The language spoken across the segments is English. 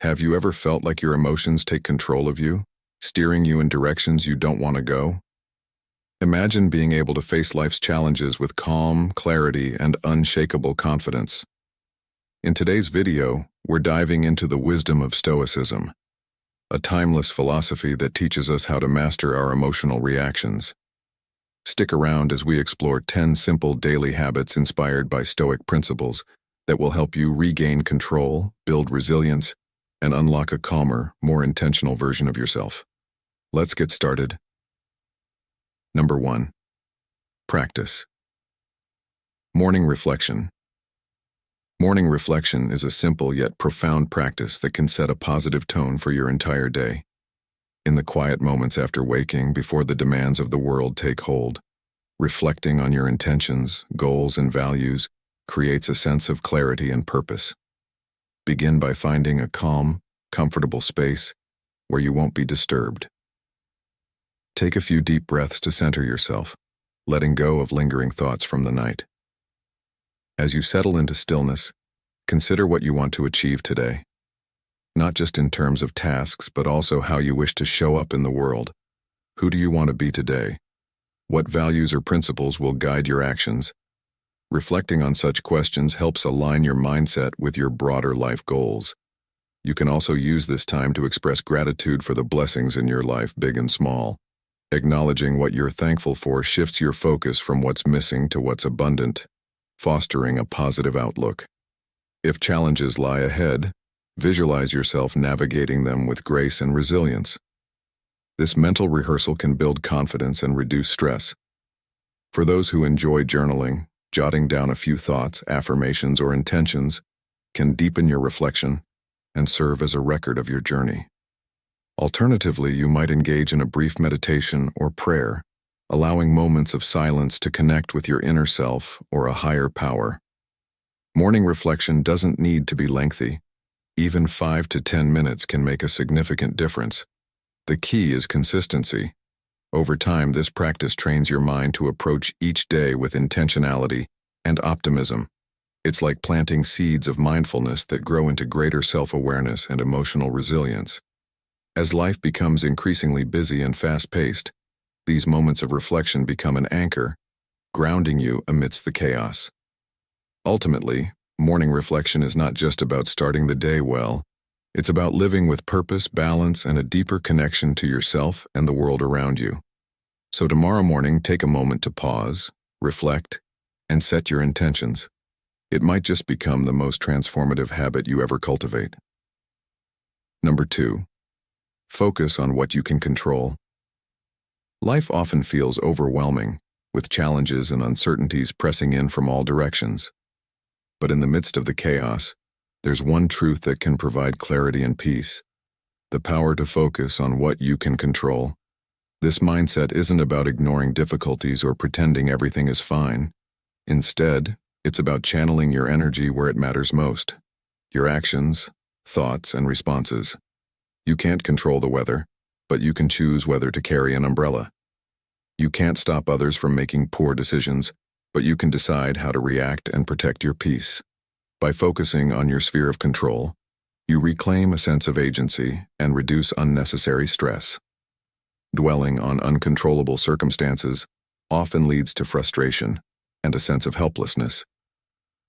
Have you ever felt like your emotions take control of you, steering you in directions you don't want to go? Imagine being able to face life's challenges with calm, clarity, and unshakable confidence. In today's video, we're diving into the wisdom of Stoicism, a timeless philosophy that teaches us how to master our emotional reactions. Stick around as we explore 10 simple daily habits inspired by Stoic principles that will help you regain control, build resilience, and unlock a calmer, more intentional version of yourself. Let's get started. Number 1. Practice. Morning reflection. Morning reflection is a simple yet profound practice that can set a positive tone for your entire day. In the quiet moments after waking, before the demands of the world take hold, reflecting on your intentions, goals, and values creates a sense of clarity and purpose. Begin by finding a calm, comfortable space where you won't be disturbed. Take a few deep breaths to center yourself, letting go of lingering thoughts from the night. As you settle into stillness, consider what you want to achieve today, not just in terms of tasks, but also how you wish to show up in the world. Who do you want to be today? What values or principles will guide your actions? Reflecting on such questions helps align your mindset with your broader life goals. You can also use this time to express gratitude for the blessings in your life, big and small. Acknowledging what you're thankful for shifts your focus from what's missing to what's abundant, fostering a positive outlook. If challenges lie ahead, visualize yourself navigating them with grace and resilience. This mental rehearsal can build confidence and reduce stress. For those who enjoy journaling, jotting down a few thoughts, affirmations, or intentions can deepen your reflection and serve as a record of your journey. Alternatively, you might engage in a brief meditation or prayer, allowing moments of silence to connect with your inner self or a higher power. Morning reflection doesn't need to be lengthy. Even 5 to 10 minutes can make a significant difference. The key is consistency. Over time, this practice trains your mind to approach each day with intentionality and optimism. It's like planting seeds of mindfulness that grow into greater self-awareness and emotional resilience. As life becomes increasingly busy and fast-paced, these moments of reflection become an anchor, grounding you amidst the chaos. Ultimately, morning reflection is not just about starting the day well. It's about living with purpose, balance, and a deeper connection to yourself and the world around you. So tomorrow morning, take a moment to pause, reflect, and set your intentions. It might just become the most transformative habit you ever cultivate. Number 2. Focus on what you can control. Life often feels overwhelming, with challenges and uncertainties pressing in from all directions. But in the midst of the chaos, there's one truth that can provide clarity and peace: the power to focus on what you can control. This mindset isn't about ignoring difficulties or pretending everything is fine. Instead, it's about channeling your energy where it matters most: your actions, thoughts, and responses. You can't control the weather, but you can choose whether to carry an umbrella. You can't stop others from making poor decisions, but you can decide how to react and protect your peace. By focusing on your sphere of control, you reclaim a sense of agency and reduce unnecessary stress. Dwelling on uncontrollable circumstances often leads to frustration and a sense of helplessness.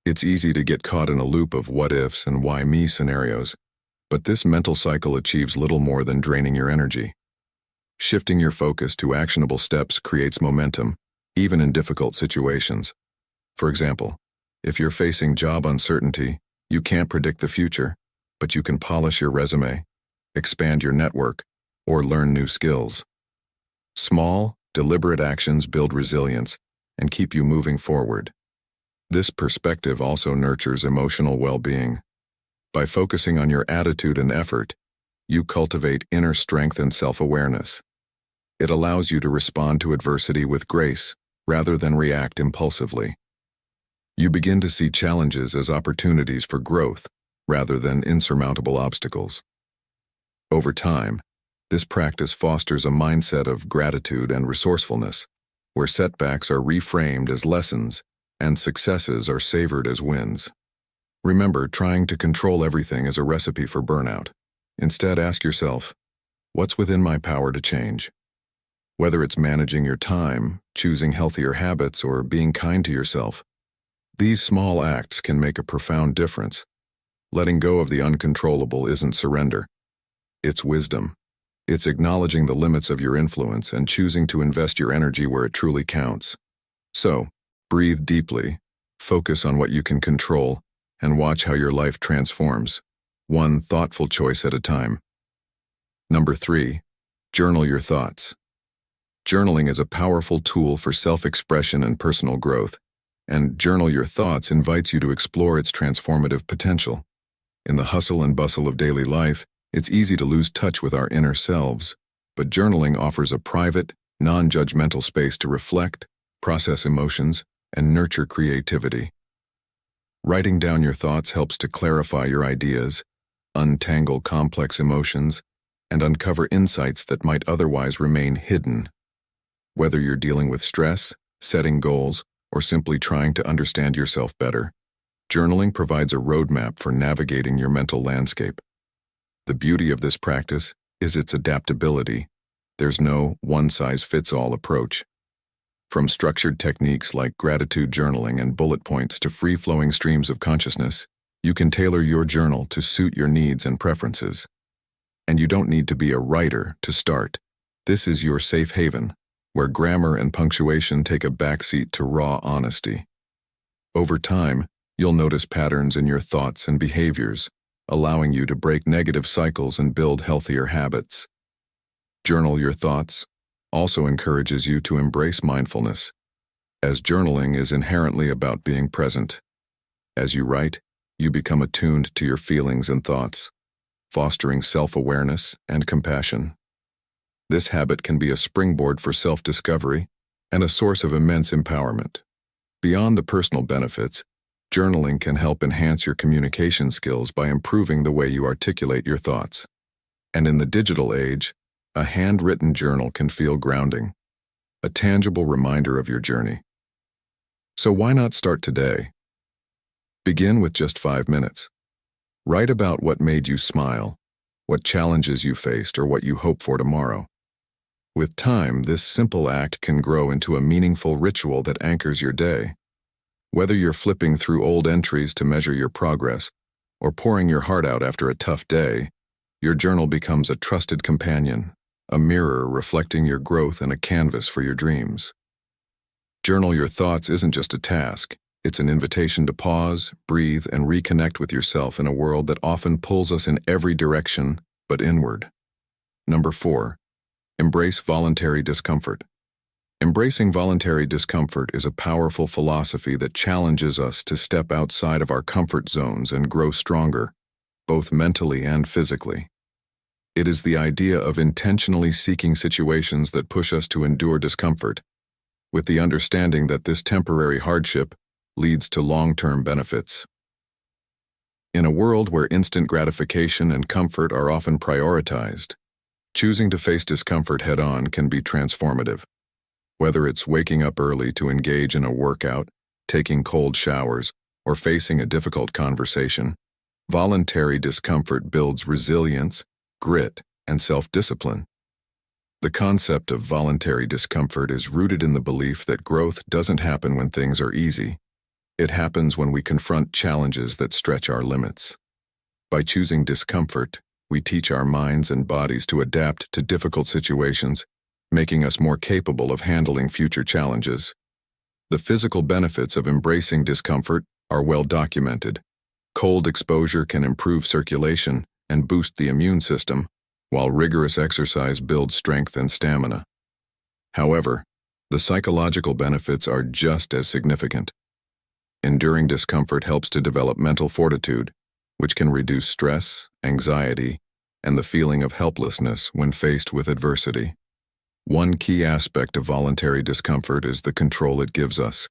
It's easy to get caught in a loop of what-ifs and why-me scenarios, but this mental cycle achieves little more than draining your energy. Shifting your focus to actionable steps creates momentum, even in difficult situations. For example, if you're facing job uncertainty, you can't predict the future, but you can polish your resume, expand your network, or learn new skills. Small, deliberate actions build resilience and keep you moving forward. This perspective also nurtures emotional well-being. By focusing on your attitude and effort, you cultivate inner strength and self-awareness. It allows you to respond to adversity with grace rather than react impulsively. You begin to see challenges as opportunities for growth rather than insurmountable obstacles. Over time, this practice fosters a mindset of gratitude and resourcefulness, where setbacks are reframed as lessons and successes are savored as wins. Remember, trying to control everything is a recipe for burnout. Instead, ask yourself, what's within my power to change? Whether it's managing your time, choosing healthier habits, or being kind to yourself, these small acts can make a profound difference. Letting go of the uncontrollable isn't surrender. It's wisdom. It's acknowledging the limits of your influence and choosing to invest your energy where it truly counts. So, breathe deeply, focus on what you can control, and watch how your life transforms, one thoughtful choice at a time. Number 3, journal your thoughts. Journaling is a powerful tool for self-expression and personal growth, and Journal Your Thoughts invites you to explore its transformative potential. In the hustle and bustle of daily life, it's easy to lose touch with our inner selves, but journaling offers a private, non-judgmental space to reflect, process emotions, and nurture creativity. Writing down your thoughts helps to clarify your ideas, untangle complex emotions, and uncover insights that might otherwise remain hidden. Whether you're dealing with stress, setting goals, or simply trying to understand yourself better, journaling provides a roadmap for navigating your mental landscape. The beauty of this practice is its adaptability. There's no one-size-fits-all approach. From structured techniques like gratitude journaling and bullet points to free-flowing streams of consciousness, you can tailor your journal to suit your needs and preferences. And you don't need to be a writer to start. This is your safe haven, where grammar and punctuation take a backseat to raw honesty. Over time, you'll notice patterns in your thoughts and behaviors, allowing you to break negative cycles and build healthier habits. Journal Your Thoughts also encourages you to embrace mindfulness, as journaling is inherently about being present. As you write, you become attuned to your feelings and thoughts, fostering self-awareness and compassion. This habit can be a springboard for self-discovery and a source of immense empowerment. Beyond the personal benefits, journaling can help enhance your communication skills by improving the way you articulate your thoughts. And in the digital age, a handwritten journal can feel grounding, a tangible reminder of your journey. So why not start today? Begin with just 5 minutes. Write about what made you smile, what challenges you faced, or what you hope for tomorrow. With time, this simple act can grow into a meaningful ritual that anchors your day. Whether you're flipping through old entries to measure your progress or pouring your heart out after a tough day, your journal becomes a trusted companion, a mirror reflecting your growth and a canvas for your dreams. Journal Your Thoughts isn't just a task, it's an invitation to pause, breathe, and reconnect with yourself in a world that often pulls us in every direction but inward. Number 4. Embrace voluntary discomfort. Embracing voluntary discomfort is a powerful philosophy that challenges us to step outside of our comfort zones and grow stronger, both mentally and physically. It is the idea of intentionally seeking situations that push us to endure discomfort, with the understanding that this temporary hardship leads to long-term benefits. In a world where instant gratification and comfort are often prioritized, choosing to face discomfort head-on can be transformative. Whether it's waking up early to engage in a workout, taking cold showers, or facing a difficult conversation, voluntary discomfort builds resilience, grit, and self-discipline. The concept of voluntary discomfort is rooted in the belief that growth doesn't happen when things are easy. It happens when we confront challenges that stretch our limits. By choosing discomfort, we teach our minds and bodies to adapt to difficult situations, making us more capable of handling future challenges. The physical benefits of embracing discomfort are well documented. Cold exposure can improve circulation and boost the immune system, while rigorous exercise builds strength and stamina. However, the psychological benefits are just as significant. Enduring discomfort helps to develop mental fortitude, which can reduce stress, anxiety, and the feeling of helplessness when faced with adversity. One key aspect of voluntary discomfort is the control it gives us.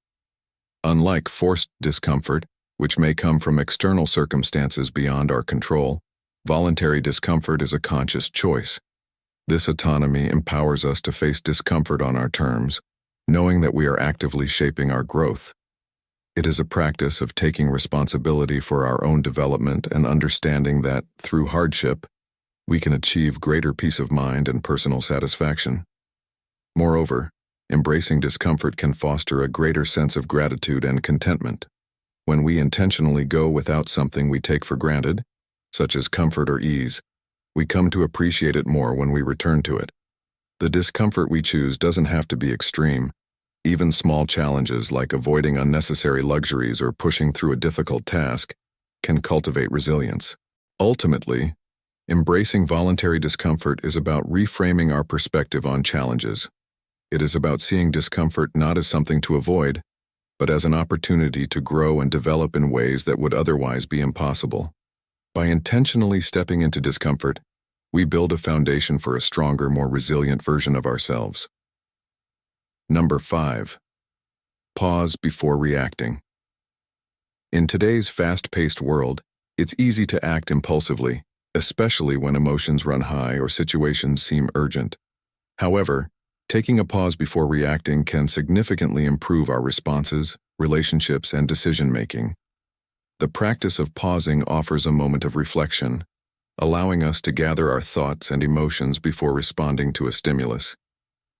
Unlike forced discomfort, which may come from external circumstances beyond our control, voluntary discomfort is a conscious choice. This autonomy empowers us to face discomfort on our terms, knowing that we are actively shaping our growth. It is a practice of taking responsibility for our own development and understanding that, through hardship, we can achieve greater peace of mind and personal satisfaction. Moreover, embracing discomfort can foster a greater sense of gratitude and contentment. When we intentionally go without something we take for granted, such as comfort or ease, we come to appreciate it more when we return to it. The discomfort we choose doesn't have to be extreme. Even small challenges like avoiding unnecessary luxuries or pushing through a difficult task can cultivate resilience. Ultimately, embracing voluntary discomfort is about reframing our perspective on challenges. It is about seeing discomfort not as something to avoid, but as an opportunity to grow and develop in ways that would otherwise be impossible. By intentionally stepping into discomfort, we build a foundation for a stronger, more resilient version of ourselves. Number 5. Pause before reacting. In today's fast-paced world, it's easy to act impulsively, especially when emotions run high or situations seem urgent. However, taking a pause before reacting can significantly improve our responses, relationships, and decision-making. The practice of pausing offers a moment of reflection, allowing us to gather our thoughts and emotions before responding to a stimulus.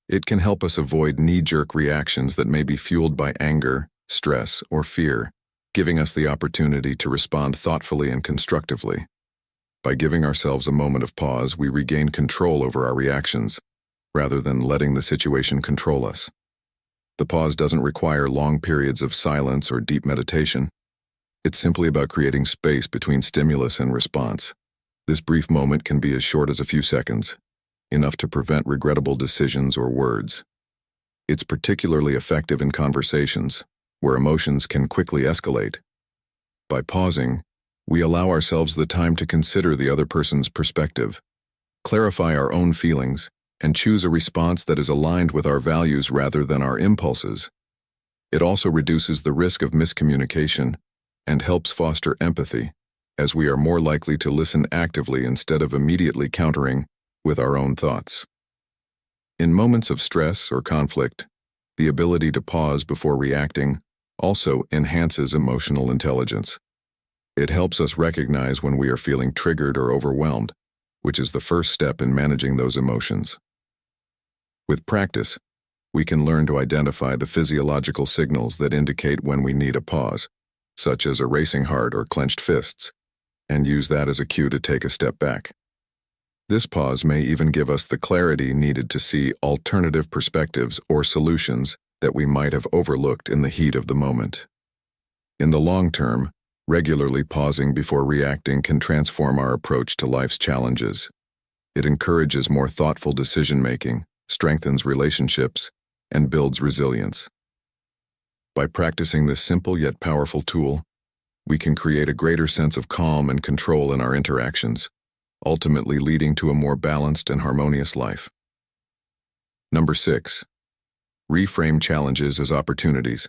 It can help us avoid knee-jerk reactions that may be fueled by anger, stress, or fear, giving us the opportunity to respond thoughtfully and constructively. By giving ourselves a moment of pause, we regain control over our reactions, rather than letting the situation control us. The pause doesn't require long periods of silence or deep meditation. It's simply about creating space between stimulus and response. This brief moment can be as short as a few seconds, enough to prevent regrettable decisions or words. It's particularly effective in conversations, where emotions can quickly escalate. By pausing, we allow ourselves the time to consider the other person's perspective, clarify our own feelings, and choose a response that is aligned with our values rather than our impulses. It also reduces the risk of miscommunication and helps foster empathy, as we are more likely to listen actively instead of immediately countering with our own thoughts. In moments of stress or conflict, the ability to pause before reacting also enhances emotional intelligence. It helps us recognize when we are feeling triggered or overwhelmed, which is the first step in managing those emotions. With practice, we can learn to identify the physiological signals that indicate when we need a pause, such as a racing heart or clenched fists, and use that as a cue to take a step back. This pause may even give us the clarity needed to see alternative perspectives or solutions that we might have overlooked in the heat of the moment. In the long term, regularly pausing before reacting can transform our approach to life's challenges. It encourages more thoughtful decision-making, strengthens relationships, and builds resilience. By practicing this simple yet powerful tool, we can create a greater sense of calm and control in our interactions, ultimately leading to a more balanced and harmonious life. Number 6. Reframe challenges as opportunities.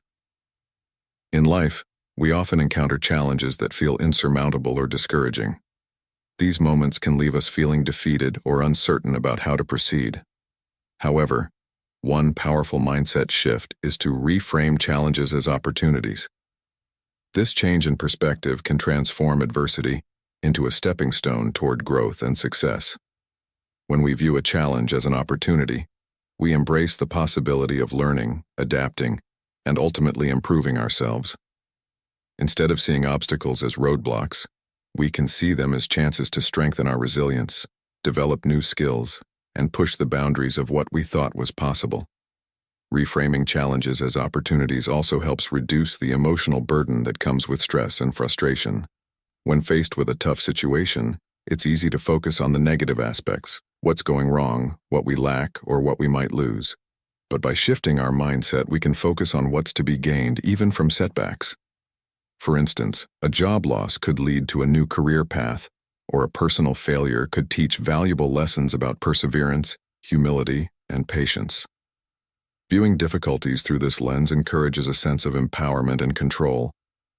In life, we often encounter challenges that feel insurmountable or discouraging. These moments can leave us feeling defeated or uncertain about how to proceed. However, one powerful mindset shift is to reframe challenges as opportunities. This change in perspective can transform adversity into a stepping stone toward growth and success. When we view a challenge as an opportunity, we embrace the possibility of learning, adapting, and ultimately improving ourselves. Instead of seeing obstacles as roadblocks, we can see them as chances to strengthen our resilience, develop new skills, and push the boundaries of what we thought was possible. Reframing challenges as opportunities also helps reduce the emotional burden that comes with stress and frustration. When faced with a tough situation, it's easy to focus on the negative aspects, what's going wrong, what we lack, or what we might lose. But by shifting our mindset, we can focus on what's to be gained even from setbacks. For instance, a job loss could lead to a new career path, or a personal failure could teach valuable lessons about perseverance, humility, and patience. Viewing difficulties through this lens encourages a sense of empowerment and control,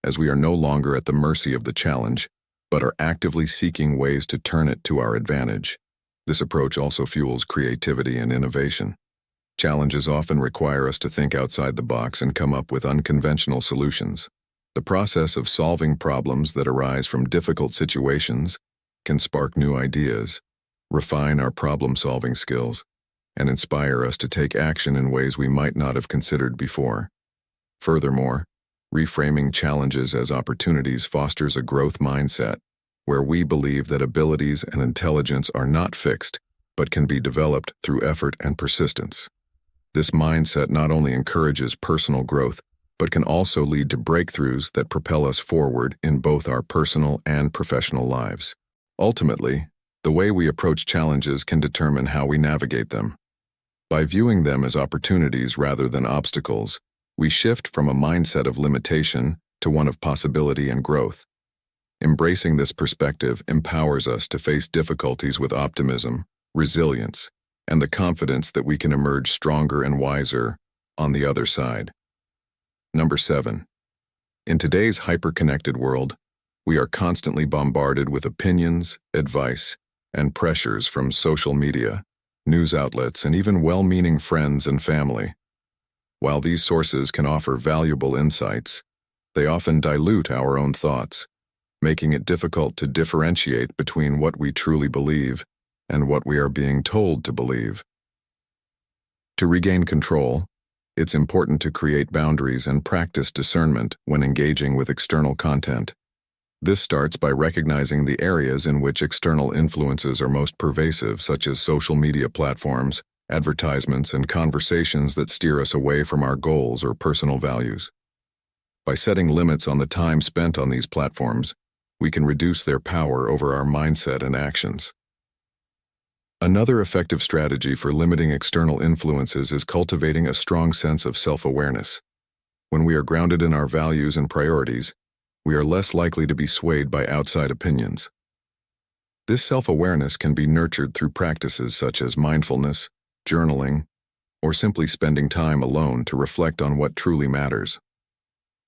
as we are no longer at the mercy of the challenge, but are actively seeking ways to turn it to our advantage. This approach also fuels creativity and innovation. Challenges often require us to think outside the box and come up with unconventional solutions. The process of solving problems that arise from difficult situations can spark new ideas, refine our problem-solving skills, and inspire us to take action in ways we might not have considered before. Furthermore, reframing challenges as opportunities fosters a growth mindset, where we believe that abilities and intelligence are not fixed, but can be developed through effort and persistence. This mindset not only encourages personal growth, but can also lead to breakthroughs that propel us forward in both our personal and professional lives. Ultimately, the way we approach challenges can determine how we navigate them. By viewing them as opportunities rather than obstacles, we shift from a mindset of limitation to one of possibility and growth. Embracing this perspective empowers us to face difficulties with optimism, resilience, and the confidence that we can emerge stronger and wiser on the other side. Number 7. In today's hyper-connected world, we are constantly bombarded with opinions, advice, and pressures from social media, news outlets, and even well-meaning friends and family. While these sources can offer valuable insights, they often dilute our own thoughts, making it difficult to differentiate between what we truly believe and what we are being told to believe. To regain control, it's important to create boundaries and practice discernment when engaging with external content. This starts by recognizing the areas in which external influences are most pervasive, such as social media platforms, advertisements, and conversations that steer us away from our goals or personal values. By setting limits on the time spent on these platforms, we can reduce their power over our mindset and actions. Another effective strategy for limiting external influences is cultivating a strong sense of self-awareness. When we are grounded in our values and priorities, we are less likely to be swayed by outside opinions. This self-awareness can be nurtured through practices such as mindfulness, journaling, or simply spending time alone to reflect on what truly matters.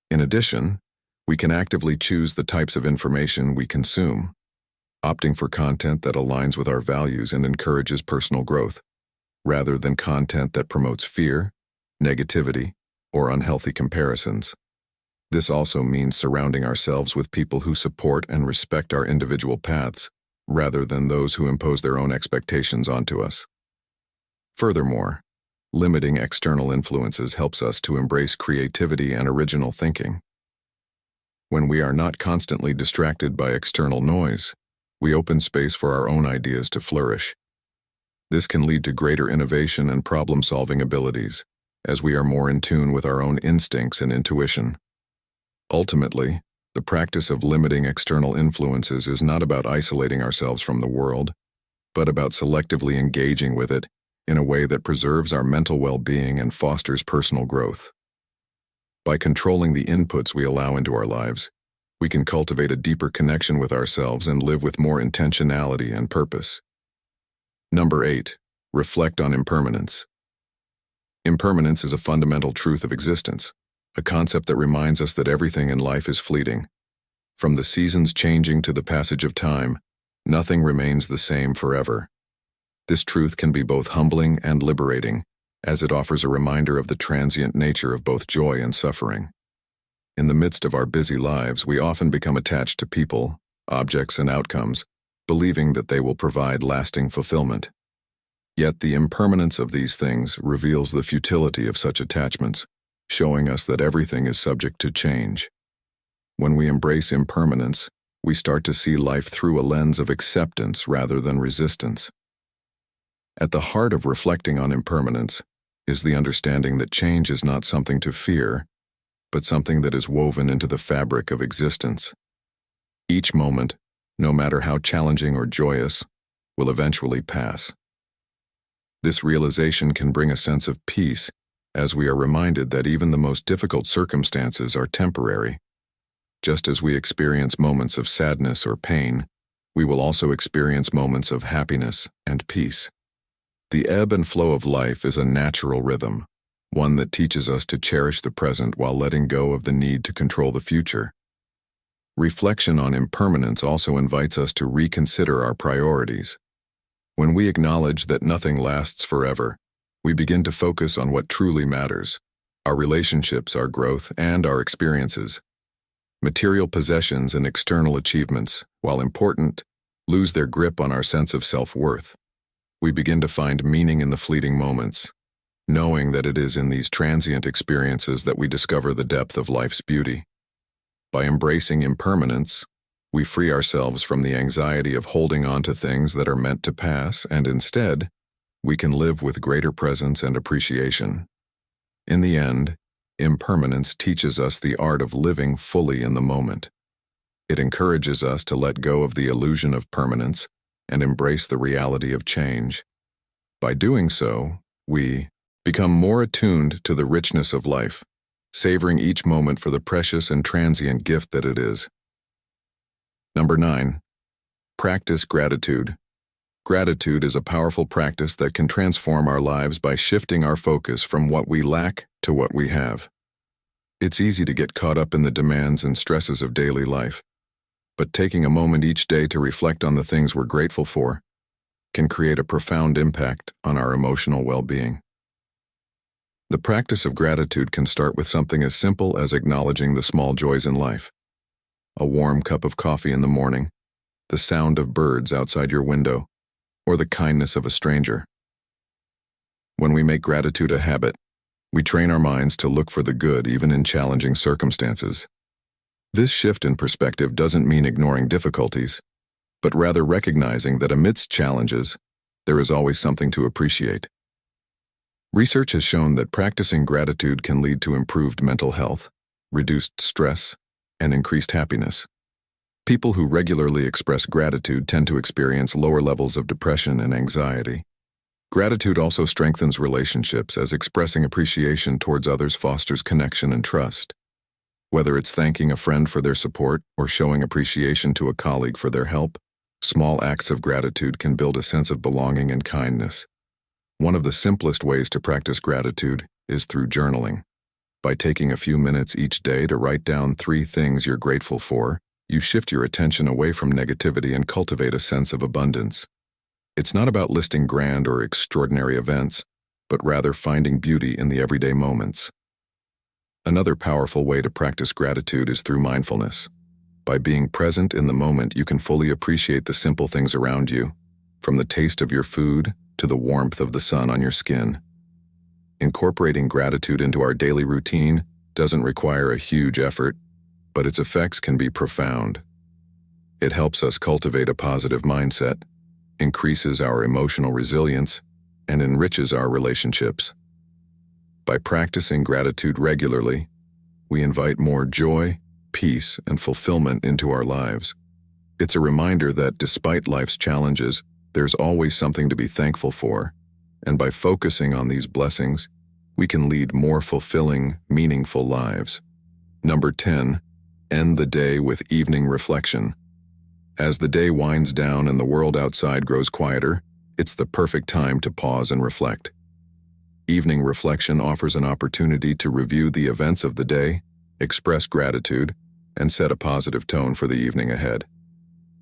In addition, we can actively choose the types of information we consume, opting for content that aligns with our values and encourages personal growth, rather than content that promotes fear, negativity, or unhealthy comparisons. This also means surrounding ourselves with people who support and respect our individual paths, rather than those who impose their own expectations onto us. Furthermore, limiting external influences helps us to embrace creativity and original thinking. When we are not constantly distracted by external noise, we open space for our own ideas to flourish. This can lead to greater innovation and problem-solving abilities, as we are more in tune with our own instincts and intuition. Ultimately, the practice of limiting external influences is not about isolating ourselves from the world, but about selectively engaging with it in a way that preserves our mental well-being and fosters personal growth. By controlling the inputs we allow into our lives, we can cultivate a deeper connection with ourselves and live with more intentionality and purpose. Number 8. Reflect on impermanence. Impermanence is a fundamental truth of existence, a concept that reminds us that everything in life is fleeting. From the seasons changing to the passage of time, nothing remains the same forever. This truth can be both humbling and liberating, as it offers a reminder of the transient nature of both joy and suffering. In the midst of our busy lives, we often become attached to people, objects, and outcomes, believing that they will provide lasting fulfillment. Yet the impermanence of these things reveals the futility of such attachments, showing us that everything is subject to change. When we embrace impermanence, we start to see life through a lens of acceptance rather than resistance. At the heart of reflecting on impermanence is the understanding that change is not something to fear, but something that is woven into the fabric of existence. Each moment, no matter how challenging or joyous, will eventually pass. This realization can bring a sense of peace, as we are reminded that even the most difficult circumstances are temporary. Just as we experience moments of sadness or pain, we will also experience moments of happiness and peace. The ebb and flow of life is a natural rhythm, one that teaches us to cherish the present while letting go of the need to control the future. Reflection on impermanence also invites us to reconsider our priorities. When we acknowledge that nothing lasts forever, we begin to focus on what truly matters: our relationships, our growth, and our experiences. Material possessions and external achievements, while important, lose their grip on our sense of self-worth. we begin to find meaning in the fleeting moments, knowing that it is in these transient experiences that we discover the depth of life's beauty. By embracing impermanence, we free ourselves from the anxiety of holding on to things that are meant to pass, and instead, we can live with greater presence and appreciation. In the end, impermanence teaches us the art of living fully in the moment. It encourages us to let go of the illusion of permanence and embrace the reality of change. By doing so, we become more attuned to the richness of life, savoring each moment for the precious and transient gift that it is. Number 9. Practice gratitude. Gratitude is a powerful practice that can transform our lives by shifting our focus from what we lack to what we have. It's easy to get caught up in the demands and stresses of daily life, but taking a moment each day to reflect on the things we're grateful for can create a profound impact on our emotional well-being. The practice of gratitude can start with something as simple as acknowledging the small joys in life. A warm cup of coffee in the morning, the sound of birds outside your window, or the kindness of a stranger. When we make gratitude a habit, we train our minds to look for the good even in challenging circumstances. This shift in perspective doesn't mean ignoring difficulties, but rather recognizing that amidst challenges, there is always something to appreciate. Research has shown that practicing gratitude can lead to improved mental health, reduced stress, and increased happiness. People who regularly express gratitude tend to experience lower levels of depression and anxiety. Gratitude also strengthens relationships, as expressing appreciation towards others fosters connection and trust. Whether it's thanking a friend for their support or showing appreciation to a colleague for their help, small acts of gratitude can build a sense of belonging and kindness. One of the simplest ways to practice gratitude is through journaling. By taking a few minutes each day to write down 3 things you're grateful for, you shift your attention away from negativity and cultivate a sense of abundance. It's not about listing grand or extraordinary events, but rather finding beauty in the everyday moments. Another powerful way to practice gratitude is through mindfulness. By being present in the moment, you can fully appreciate the simple things around you, from the taste of your food to the warmth of the sun on your skin. Incorporating gratitude into our daily routine doesn't require a huge effort, but its effects can be profound. It helps us cultivate a positive mindset, increases our emotional resilience, and enriches our relationships. By practicing gratitude regularly, we invite more joy, peace, and fulfillment into our lives. It's a reminder that despite life's challenges, there's always something to be thankful for, and by focusing on these blessings, we can lead more fulfilling, meaningful lives. Number 10. End the day with evening reflection. As the day winds down and the world outside grows quieter, it's the perfect time to pause and reflect. Evening reflection offers an opportunity to review the events of the day, express gratitude, and set a positive tone for the evening ahead.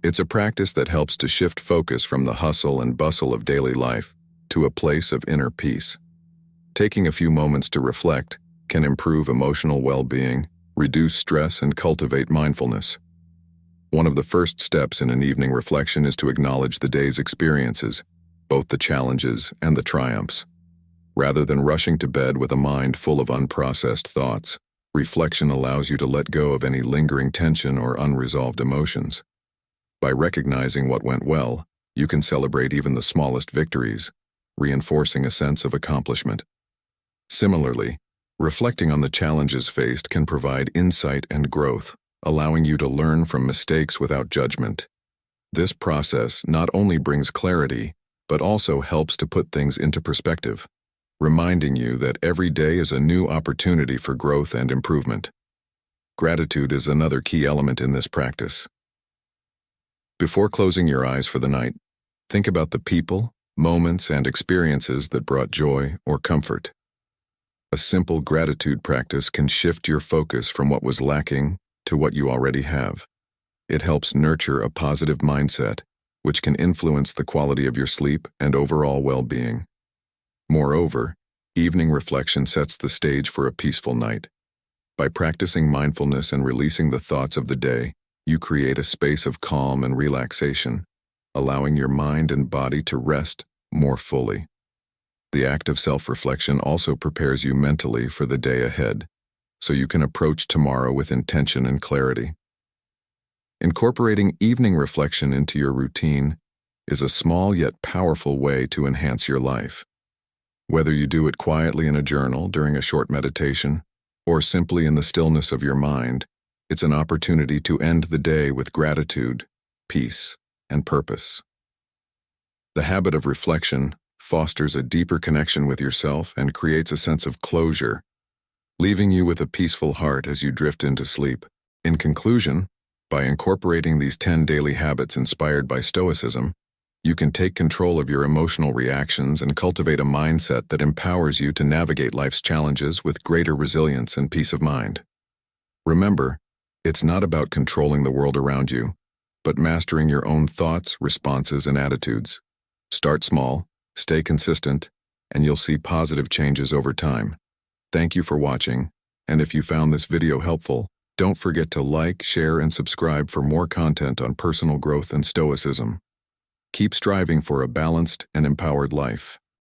It's a practice that helps to shift focus from the hustle and bustle of daily life to a place of inner peace. Taking a few moments to reflect can improve emotional well-being, reduce stress, and cultivate mindfulness. One of the first steps in an evening reflection is to acknowledge the day's experiences, both the challenges and the triumphs. Rather than rushing to bed with a mind full of unprocessed thoughts, reflection allows you to let go of any lingering tension or unresolved emotions. By recognizing what went well, you can celebrate even the smallest victories, reinforcing a sense of accomplishment. Similarly, reflecting on the challenges faced can provide insight and growth, allowing you to learn from mistakes without judgment. This process not only brings clarity, but also helps to put things into perspective, reminding you that every day is a new opportunity for growth and improvement. Gratitude is another key element in this practice. Before closing your eyes for the night, think about the people, moments, and experiences that brought joy or comfort. A simple gratitude practice can shift your focus from what was lacking to what you already have. It helps nurture a positive mindset, which can influence the quality of your sleep and overall well-being. Moreover, evening reflection sets the stage for a peaceful night. By practicing mindfulness and releasing the thoughts of the day, you create a space of calm and relaxation, allowing your mind and body to rest more fully. The act of self-reflection also prepares you mentally for the day ahead, so you can approach tomorrow with intention and clarity. Incorporating evening reflection into your routine is a small yet powerful way to enhance your life. Whether you do it quietly in a journal during a short meditation, or simply in the stillness of your mind, it's an opportunity to end the day with gratitude, peace, and purpose. The habit of reflection fosters a deeper connection with yourself and creates a sense of closure, leaving you with a peaceful heart as you drift into sleep. In conclusion, by incorporating these 10 daily habits inspired by Stoicism, you can take control of your emotional reactions and cultivate a mindset that empowers you to navigate life's challenges with greater resilience and peace of mind. Remember, it's not about controlling the world around you, but mastering your own thoughts, responses, and attitudes. Start small, stay consistent, and you'll see positive changes over time. Thank you for watching, and if you found this video helpful, don't forget to like, share, and subscribe for more content on personal growth and Stoicism. Keep striving for a balanced and empowered life.